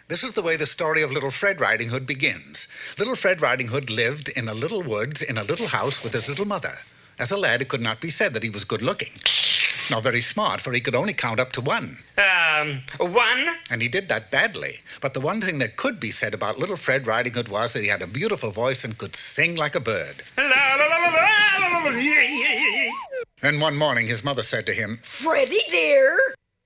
This is the way the story of Little Fred Riding Hood begins. Little Fred Riding Hood lived in a little woods in a little house with his little mother. As a lad, it could not be said that he was good-looking. Nor very smart, for he could only count up to 1. 1? And he did that badly. But the one thing that could be said about Little Fred Riding Hood was that he had a beautiful voice and could sing like a bird. And one morning, his mother said to him, Freddie, dear.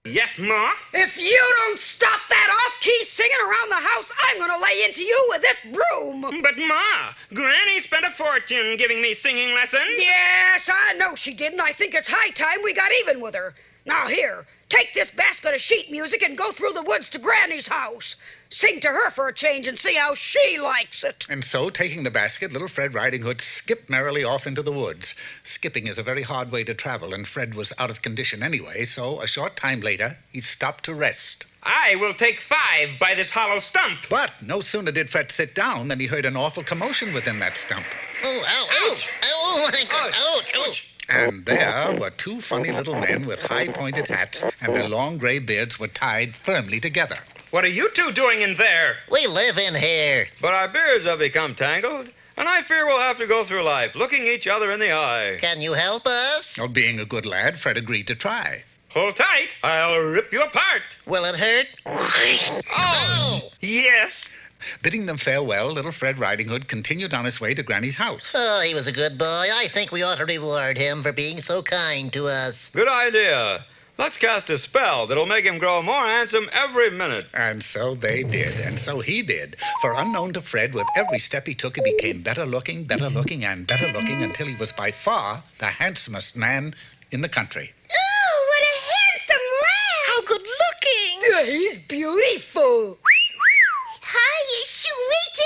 Yes, Ma? If you don't stop that off-key singing around the house, I'm going to lay into you with this broom. But, Ma, Granny spent a fortune giving me singing lessons. Yes, I know she did, and I think it's high time we got even with her. Now, here, take this basket of sheet music and go through the woods to Granny's house. Sing to her for a change and see how she likes it. And so, taking the basket, Little Fred Riding Hood skipped merrily off into the woods. Skipping is a very hard way to travel, and Fred was out of condition anyway, so a short time later, he stopped to rest. I will take 5 by this hollow stump. But no sooner did Fred sit down than he heard an awful commotion within that stump. Oh, ow, ouch. Oh, my God. Ouch, ouch. And there were 2 funny little men with high-pointed hats, and their long gray beards were tied firmly together. What are you 2 doing in there? We live in here. But our beards have become tangled, and I fear we'll have to go through life looking each other in the eye. Can you help us? Well, being a good lad, Fred agreed to try. Hold tight. I'll rip you apart. Will it hurt? Oh! Yes. Bidding them farewell, Little Fred Riding Hood continued on his way to Granny's house. Oh, he was a good boy. I think we ought to reward him for being so kind to us. Good idea. Let's cast a spell that'll make him grow more handsome every minute. And so they did, and so he did. For unknown to Fred, with every step he took, he became better looking, and better looking, until he was by far the handsomest man in the country. Oh, what a handsome lad! How good looking! He's beautiful. Hi, sweetie!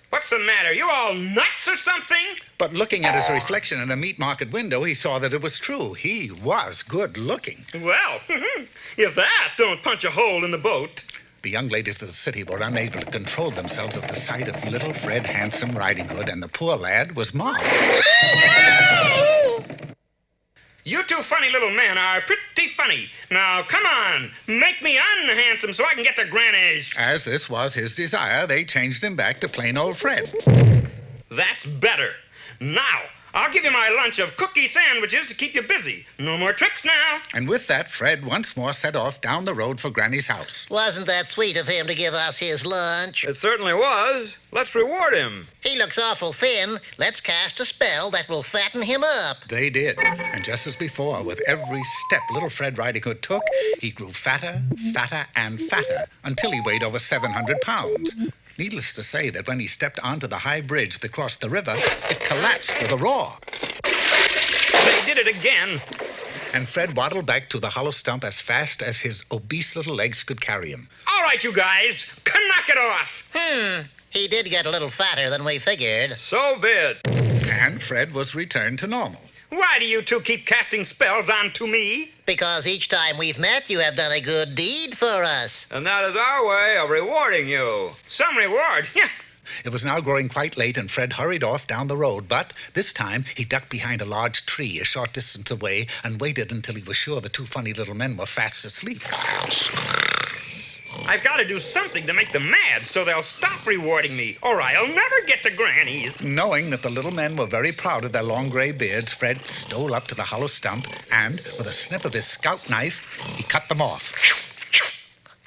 What's the matter? You all nuts or something? But looking at his reflection in a meat market window, he saw that it was true. He was good looking. Well, if that don't punch a hole in the boat. The young ladies of the city were unable to control themselves at the sight of Little Fred Handsome Riding Hood, and the poor lad was mobbed. You 2 funny little men are pretty funny. Now, come on, make me unhandsome so I can get to Granny's. As this was his desire, they changed him back to plain old Fred. That's better. Now, I'll give you my lunch of cookie sandwiches to keep you busy. No more tricks now. And with that, Fred once more set off down the road for Granny's house. Wasn't that sweet of him to give us his lunch? It certainly was. Let's reward him. He looks awful thin. Let's cast a spell that will fatten him up. They did. And just as before, with every step Little Fred Riding Hood took, he grew fatter, fatter, and fatter, until he weighed over 700 pounds. Needless to say that when he stepped onto the high bridge that crossed the river, it collapsed with a roar. They did it again. And Fred waddled back to the hollow stump as fast as his obese little legs could carry him. All right, you guys, knock it off. He did get a little fatter than we figured. So be it. And Fred was returned to normal. Why do you 2 keep casting spells onto me? Because each time we've met, you have done a good deed for us. And that is our way of rewarding you. Some reward? It was now growing quite late, and Fred hurried off down the road, but this time he ducked behind a large tree a short distance away and waited until he was sure the 2 funny little men were fast asleep. I've got to do something to make them mad so they'll stop rewarding me, or I'll never get to Granny's. Knowing that the little men were very proud of their long gray beards, Fred stole up to the hollow stump and, with a snip of his scout knife, he cut them off.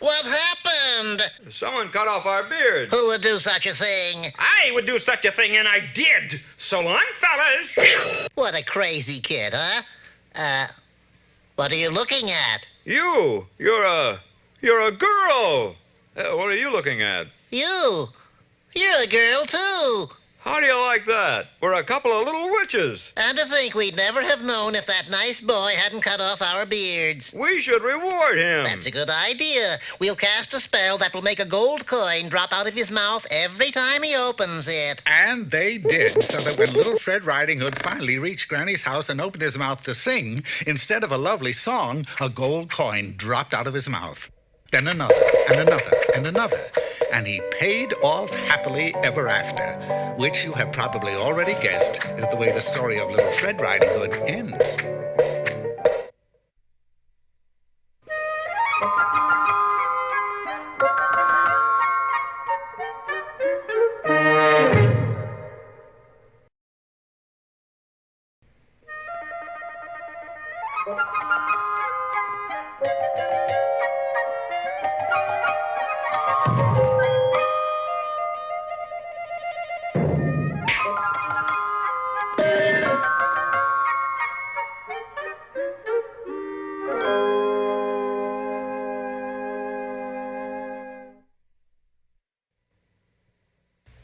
What happened? Someone cut off our beards. Who would do such a thing? I would do such a thing, and I did. So long, fellas. What a crazy kid, huh? What are you looking at? You're a girl. What are you looking at? You're a girl, too. How do you like that? We're a couple of little witches. And to think we'd never have known if that nice boy hadn't cut off our beards. We should reward him. That's a good idea. We'll cast a spell that will make a gold coin drop out of his mouth every time he opens it. And they did, so that when little Fred Riding Hood finally reached Granny's house and opened his mouth to sing, instead of a lovely song, a gold coin dropped out of his mouth. Then another, and another, and another. And he paid off happily ever after, which you have probably already guessed is the way the story of little Fred Riding Hood ends.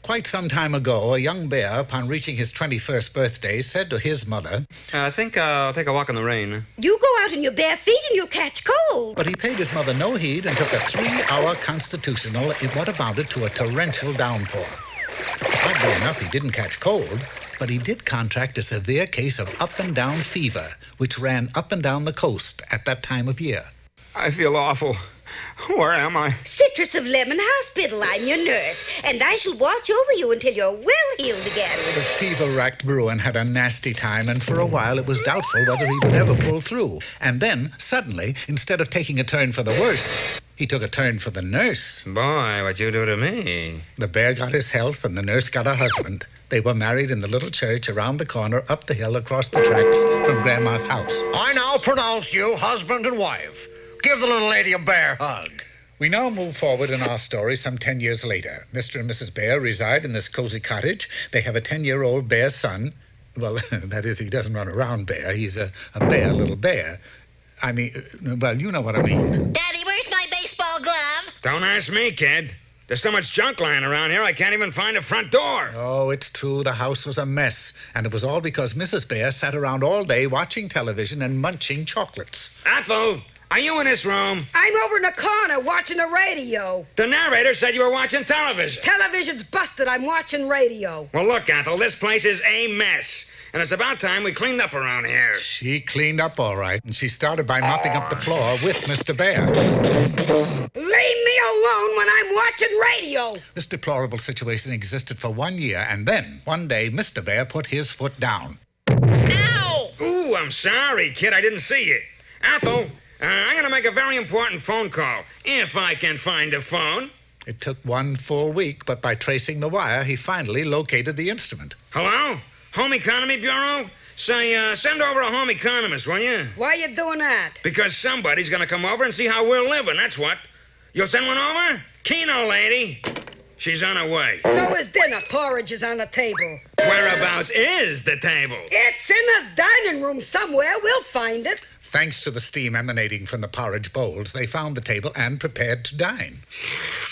Quite some time ago, a young bear, upon reaching his 21st birthday, said to his mother, I think I'll take a walk in the rain. You go out in your bare feet and you'll catch cold. but he paid his mother no heed and took a 3-hour constitutional in what amounted to a torrential downpour. Oddly enough, he didn't catch cold, but he did contract a severe case of up-and-down fever, which ran up and down the coast at that time of year. I feel awful. Where am I? Citrus of Lemon Hospital, I'm your nurse, and I shall watch over you until you're well healed again. The fever-racked Bruin had a nasty time, and for a while it was doubtful whether he would ever pull through. And then, suddenly, instead of taking a turn for the worse, he took a turn for the nurse. Boy, what'd you do to me? The bear got his health, and the nurse got a husband. They were married in the little church around the corner, up the hill, across the tracks from Grandma's house. I now pronounce you husband and wife. Give the little lady a bear hug. We now move forward in our story some 10 years later. Mr. and Mrs. Bear reside in this cozy cottage. They have a 10-year-old bear son. Well, that is, he doesn't run around bear. He's a bear, little bear. I mean, well, you know what I mean. Daddy, where's my baseball glove? Don't ask me, kid. There's so much junk lying around here, I can't even find a front door. Oh, it's true. The house was a mess. And it was all because Mrs. Bear sat around all day watching television and munching chocolates. Ethel, are you in this room? I'm over in the corner watching the radio. The narrator said you were watching television. Television's busted. I'm watching radio. Well, look, Ethel, this place is a mess. And it's about time we cleaned up around here. She cleaned up all right, and she started by mopping up the floor with Mr. Bear. Leave me alone when I'm watching radio. This deplorable situation existed for 1 year, and then, one day, Mr. Bear put his foot down. Ow! Ooh, I'm sorry, kid. I didn't see you. Ethel, I'm going to make a very important phone call, if I can find a phone. It took 1 full week, but by tracing the wire, he finally located the instrument. Hello? Home Economy Bureau? Say, send over a home economist, will you? Why you doing that? Because somebody's going to come over and see how we're living, that's what. You'll send one over? Keno, lady. She's on her way. So is dinner. Porridge is on the table. Whereabouts is the table? It's in the dining room somewhere. We'll find it. Thanks to the steam emanating from the porridge bowls, they found the table and prepared to dine.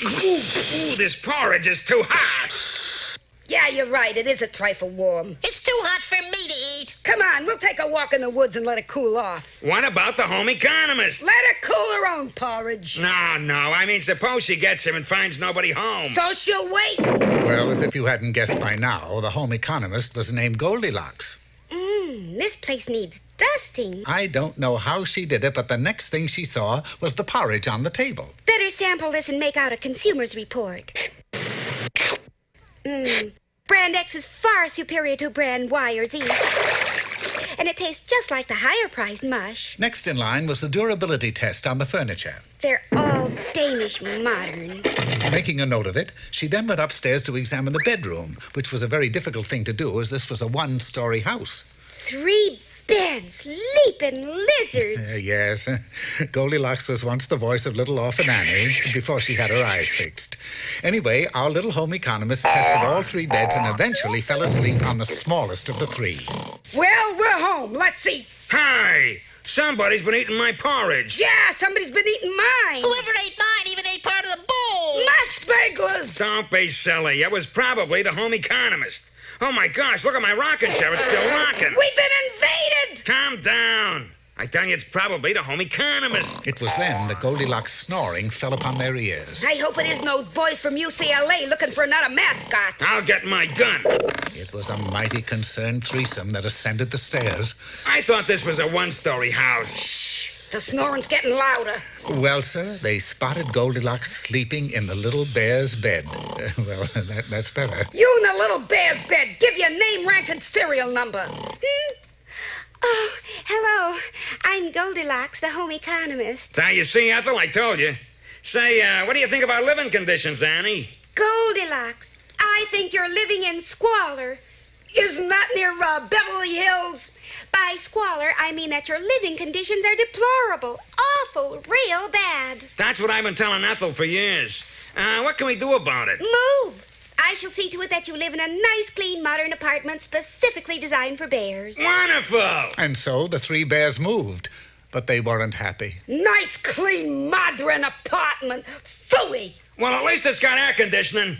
Ooh, this porridge is too hot. Yeah, you're right. It is a trifle warm. It's too hot for me to eat. Come on, we'll take a walk in the woods and let it cool off. What about the home economist? Let her cool her own porridge. No. I mean, suppose she gets him and finds nobody home. So she'll wait. Well, as if you hadn't guessed by now, the home economist was named Goldilocks. This place needs dusting. I don't know how she did it, but the next thing she saw was the porridge on the table. Better sample this and make out a consumer's report. Brand X is far superior to Brand Y or Z. And it tastes just like the higher-priced mush. Next in line was the durability test on the furniture. They're all Danish modern. Making a note of it, she then went upstairs to examine the bedroom, which was a very difficult thing to do, as this was a 1-story house. 3 beds, leaping lizards. Yes, Goldilocks was once the voice of little orphan Annie before she had her eyes fixed. Anyway, our little home economist tested all 3 beds and eventually fell asleep on the smallest of the 3. Well, we're home. Let's eat. Hey, somebody's been eating my porridge. Yeah, somebody's been eating mine. Whoever ate mine even ate part of the bowl. Mush Spaglers! Don't be silly. It was probably the home economist. Oh, my gosh, look at my rocking chair. It's still rocking. We've been invaded! Calm down. I tell you, it's probably the home economist. It was then that Goldilocks' snoring fell upon their ears. I hope it isn't those boys from UCLA looking for another mascot. I'll get my gun. It was a mighty concerned threesome that ascended the stairs. I thought this was a one-story house. Shh, the snoring's getting louder. Well, sir, they spotted Goldilocks sleeping in the little bear's bed. Well, that's better. You in the little bear's bed. Give your name, rank, and serial number. Oh, hello. I'm Goldilocks, the home economist. Now, you see, Ethel, I told you. Say, what do you think of our living conditions, Annie? Goldilocks, I think you're living in squalor. Isn't that near Beverly Hills? By squalor, I mean that your living conditions are deplorable, awful, real bad. That's what I've been telling Ethel for years. What can we do about it? Move. I shall see to it that you live in a nice, clean, modern apartment specifically designed for bears. Wonderful! And so the three bears moved, but they weren't happy. Nice, clean, modern apartment. Phooey! Well, at least it's got air conditioning.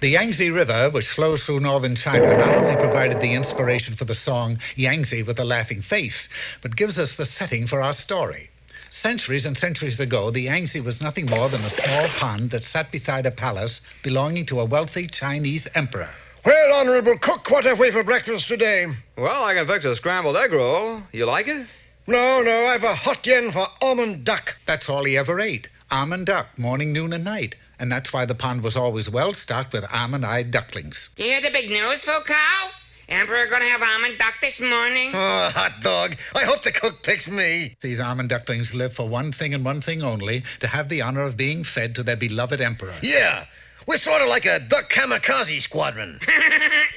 The Yangtze River, which flows through northern China, not only provided the inspiration for the song Yangtze with a Laughing Face, but gives us the setting for our story. Centuries and centuries ago, the Yangtze was nothing more than a small pond that sat beside a palace belonging to a wealthy Chinese emperor. Well, Honorable Cook, what have we for breakfast today? Well, I can fix a scrambled egg roll. You like it? No, I've a hot yen for almond duck. That's all he ever ate, almond duck, morning, noon, and night. And that's why the pond was always well-stocked with almond-eyed ducklings. You hear the big news, Foucault? Emperor gonna have almond duck this morning. Oh, hot dog. I hope the cook picks me. These almond ducklings live for one thing and one thing only, to have the honor of being fed to their beloved emperor. Yeah, we're sort of like a duck kamikaze squadron.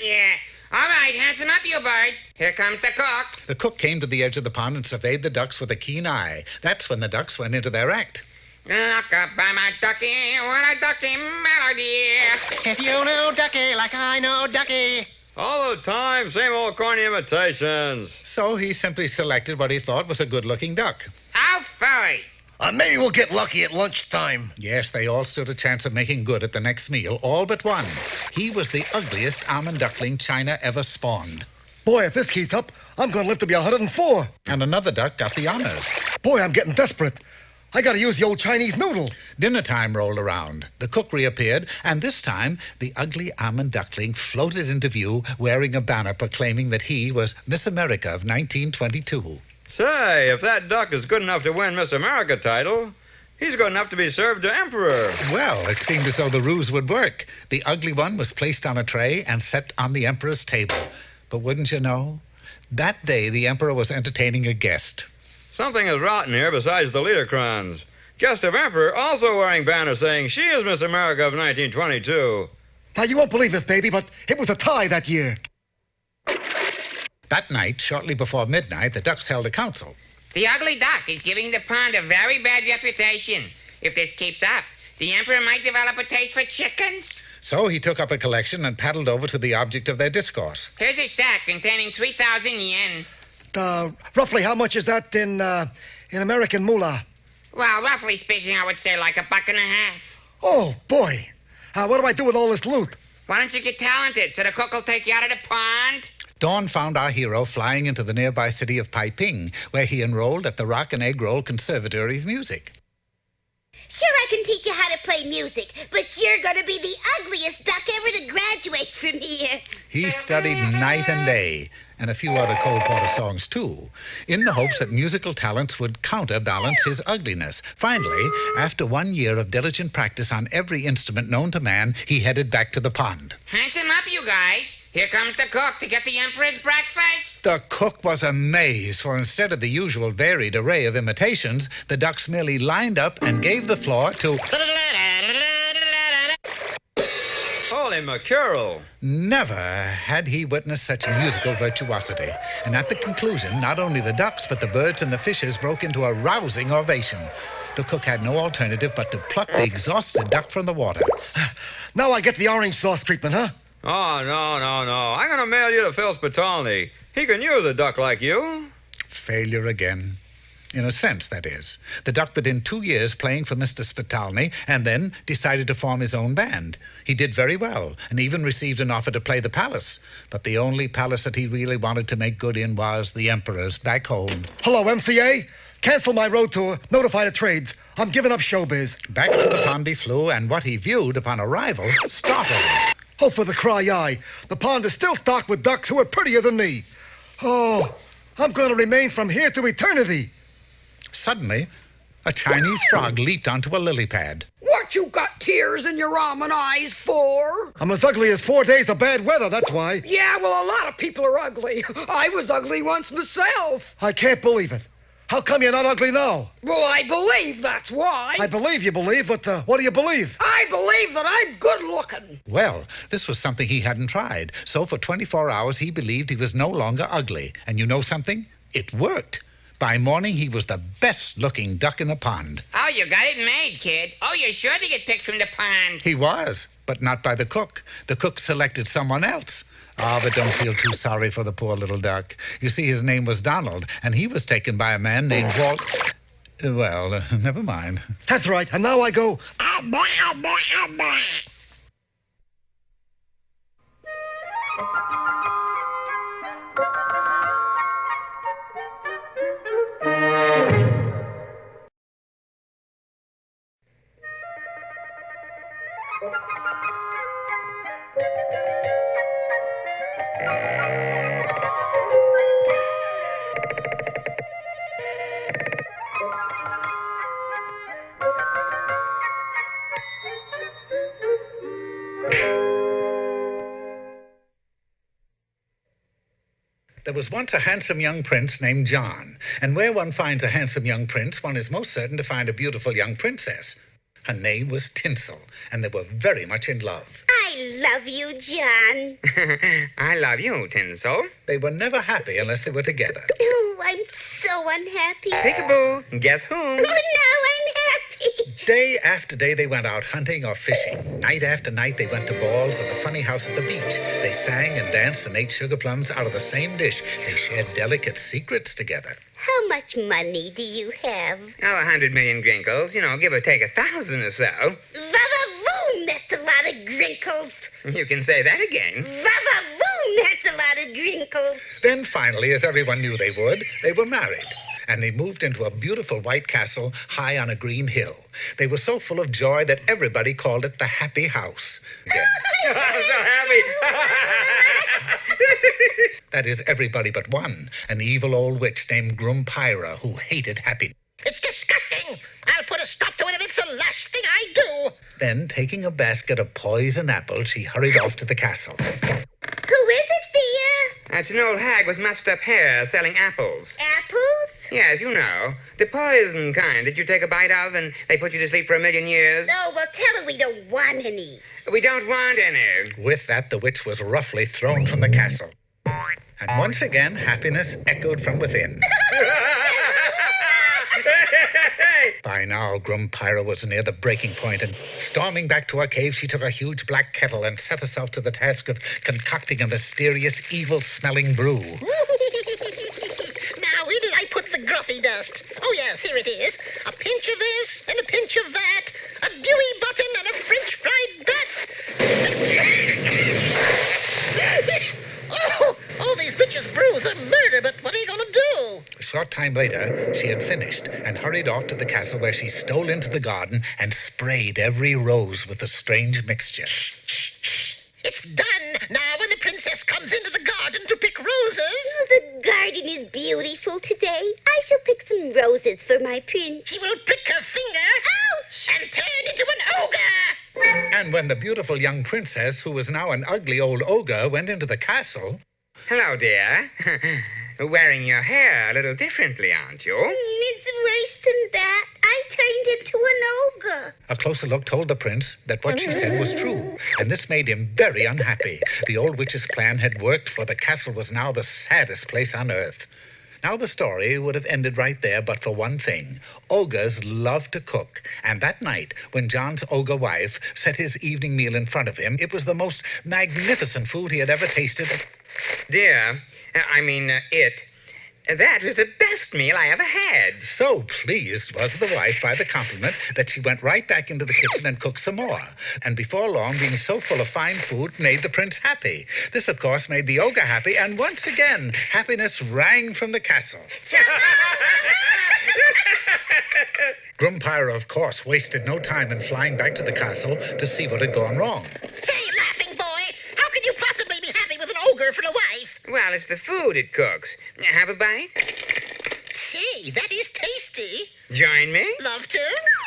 Yeah. All right, handsome up, you birds. Here comes the cook. The cook came to the edge of the pond and surveyed the ducks with a keen eye. That's when the ducks went into their act. Look up by my ducky, what a ducky melody. If you know Ducky like I know Ducky. All the time, same old corny imitations. So he simply selected what he thought was a good-looking duck. How furry. Maybe we'll get lucky at lunchtime. Yes, they all stood a chance of making good at the next meal, all but one. He was the ugliest almond duckling China ever spawned. Boy, if this keeps up, I'm going to live to be 104. And another duck got the honors. Boy, I'm getting desperate. I got to use the old Chinese noodle. Dinner time rolled around. The cook reappeared, and this time, the ugly almond duckling floated into view wearing a banner proclaiming that he was Miss America of 1922. Say, if that duck is good enough to win Miss America title, he's good enough to be served to Emperor. Well, it seemed as though the ruse would work. The ugly one was placed on a tray and set on the Emperor's table. But wouldn't you know? That day, the Emperor was entertaining a guest. Something is rotten here besides the liederkranz. Guest of Emperor also wearing banner saying she is Miss America of 1922. Now, you won't believe this, baby, but it was a tie that year. That night, shortly before midnight, the ducks held a council. The ugly duck is giving the pond a very bad reputation. If this keeps up, the Emperor might develop a taste for chickens. So he took up a collection and paddled over to the object of their discourse. Here's a sack containing 3,000 yen. Roughly how much is that in American moolah? Well, roughly speaking, I would say like $1.50. Oh, boy. What do I do with all this loot? Why don't you get talented so the cook will take you out of the pond? Dawn found our hero flying into the nearby city of Taiping, where he enrolled at the Rock and Egg Roll Conservatory of Music. Sure, I can teach you how to play music, but you're gonna be the ugliest duck ever to graduate from here. He studied night and day, and a few other Cole Porter songs, too, in the hopes that musical talents would counterbalance his ugliness. Finally, after 1 year of diligent practice on every instrument known to man, he headed back to the pond. Handsome up, you guys. Here comes the cook to get the Emperor's breakfast. The cook was amazed, for instead of the usual varied array of imitations, the ducks merely lined up and gave the floor to... Holy mackerel. Never had he witnessed such musical virtuosity. And at the conclusion, not only the ducks, but the birds and the fishes broke into a rousing ovation. The cook had no alternative but to pluck the exhausted duck from the water. Now I get the orange sauce treatment, huh? Oh, no. I'm going to mail you to Phil Spitalny. He can use a duck like you. Failure again. In a sense, that is. The duck put in 2 years playing for Mr. Spitalny and then decided to form his own band. He did very well and even received an offer to play the palace. But the only palace that he really wanted to make good in was the Emperor's back home. Hello, MCA. Cancel my road tour. Notify the trades. I'm giving up showbiz. Back to the pond he flew, and what he viewed upon arrival startled him. Oh, for the cry eye. The pond is still stocked with ducks who are prettier than me. Oh, I'm going to remain from here to eternity. Suddenly, a Chinese frog leaped onto a lily pad. What you got tears in your almond eyes for? I'm as ugly as 4 days of bad weather, that's why. Yeah, well, a lot of people are ugly. I was ugly once myself. I can't believe it. How come you're not ugly now? Well, I believe that's why. I believe you believe, but what do you believe? I believe that I'm good looking. Well, this was something he hadn't tried. So for 24 hours, he believed he was no longer ugly. And you know something? It worked. By morning, he was the best-looking duck in the pond. Oh, you got it made, kid. Oh, you're sure to get picked from the pond. He was, but not by the cook. The cook selected someone else. But don't feel too sorry for the poor little duck. You see, his name was Donald, and he was taken by a man named Walt... Well, never mind. That's right, and now I go... There was once a handsome young prince named John, and where one finds a handsome young prince, one is most certain to find a beautiful young princess. Her name was Tinsel, and they were very much in love. I love you, John. I love you, Tinsel. They were never happy unless they were together. Oh, I'm so unhappy. Peekaboo. Guess whom? Oh, now I'm happy. Day after day, they went out hunting or fishing. Night after night, they went to balls at the funny house at the beach. They sang and danced and ate sugar plums out of the same dish. They shared delicate secrets together. How much money do you have? Oh, 100 million grinkles. You know, give or take 1,000 or so. Va-va-voom, that's a lot of grinkles. You can say that again. Va-va-voom, that's a lot of grinkles. Then finally, as everyone knew they would, they were married. And they moved into a beautiful white castle high on a green hill. They were so full of joy that everybody called it the Happy House. I'm so happy. That is, everybody but one, an evil old witch named Grumpyra, who hated happiness. It's disgusting. I'll put a stop to it if it's the last thing I do. Then, taking a basket of poison apples, she hurried off to the castle. Who is it, dear? That's an old hag with muffed up hair selling apples. Apples? Yes, you know. The poison kind that you take a bite of and they put you to sleep for 1,000,000 years. No, well, tell her we don't want any. We don't want any. With that, the witch was roughly thrown from the castle. And once again, happiness echoed from within. By now, Grumpyra was near the breaking point, and storming back to her cave, she took a huge black kettle and set herself to the task of concocting a mysterious, evil-smelling brew. Now, where did I put the gruffy dust? Oh, yes, here it is. A pinch of this and a pinch of that. A Dewey button and a French fried bat. Oh, these bitches' brews are murder, but what are you going to do? A short time later, she had finished and hurried off to the castle, where she stole into the garden and sprayed every rose with the strange mixture. It's done. Now, when the princess comes into the garden to pick roses. Oh, the garden is beautiful today. I shall pick some roses for my prince. She will prick her finger. Ouch! And turn into an ogre. And when the beautiful young princess, who was now an ugly old ogre, went into the castle, Hello, dear. Wearing your hair a little differently, aren't you? It's worse than that. I turned into an ogre. a closer look told the prince that what she said was true, and this made him very unhappy. The old witch's plan had worked, for the castle was now the saddest place on earth. Now the story would have ended right there, but for one thing. Ogres love to cook, and that night, when John's ogre wife set his evening meal in front of him, it was the most magnificent food he had ever tasted. Dear, it. That was the best meal I ever had. So pleased was the wife by the compliment that she went right back into the kitchen and cooked some more. And before long, being so full of fine food made the prince happy. This, of course, made the ogre happy, and once again, happiness rang from the castle. Grumpyra, of course, wasted no time in flying back to the castle to see what had gone wrong. Say, laughing boy, how can you possibly be happy with an ogre for a wife? Well, it's the food it cooks. Have a bite? Say, that is tasty. Join me? Love to?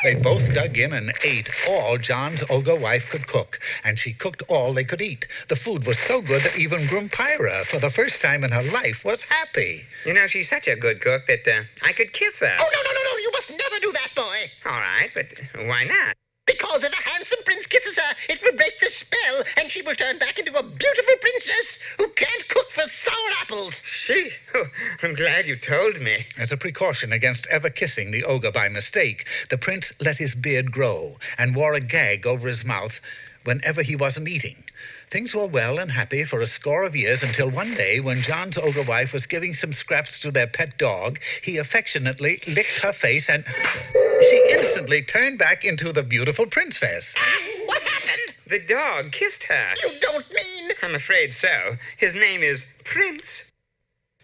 They both dug in and ate all John's ogre wife could cook, and she cooked all they could eat. The food was so good that even Grumpyra, for the first time in her life, was happy. You know, she's such a good cook that I could kiss her. Oh, no, you must never do that, boy. All right, but why not? Because if a handsome prince kisses her, it will break the spell, and she will turn back into a beautiful princess who can't cook for sour apples. She? Oh, I'm glad you told me. As a precaution against ever kissing the ogre by mistake, the prince let his beard grow and wore a gag over his mouth whenever he wasn't eating. Things were well and happy for a score of years until one day, when John's ogre wife was giving some scraps to their pet dog, he affectionately licked her face and she instantly turned back into the beautiful princess. What happened? The dog kissed her. You don't mean... I'm afraid so. His name is Prince.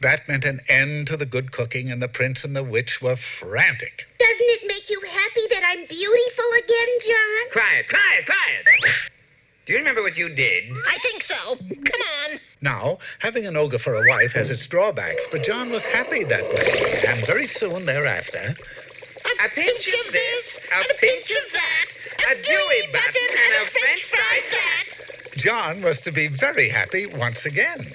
That meant an end to the good cooking, and the prince and the witch were frantic. Doesn't it make you happy that I'm beautiful again, John? Quiet. Do you remember what you did? I think so. Come on. Now, having an ogre for a wife has its drawbacks, but John was happy that way, and very soon thereafter, A pinch of this, a pinch of that, a Dewey button and a French fried bat. John was to be very happy once again.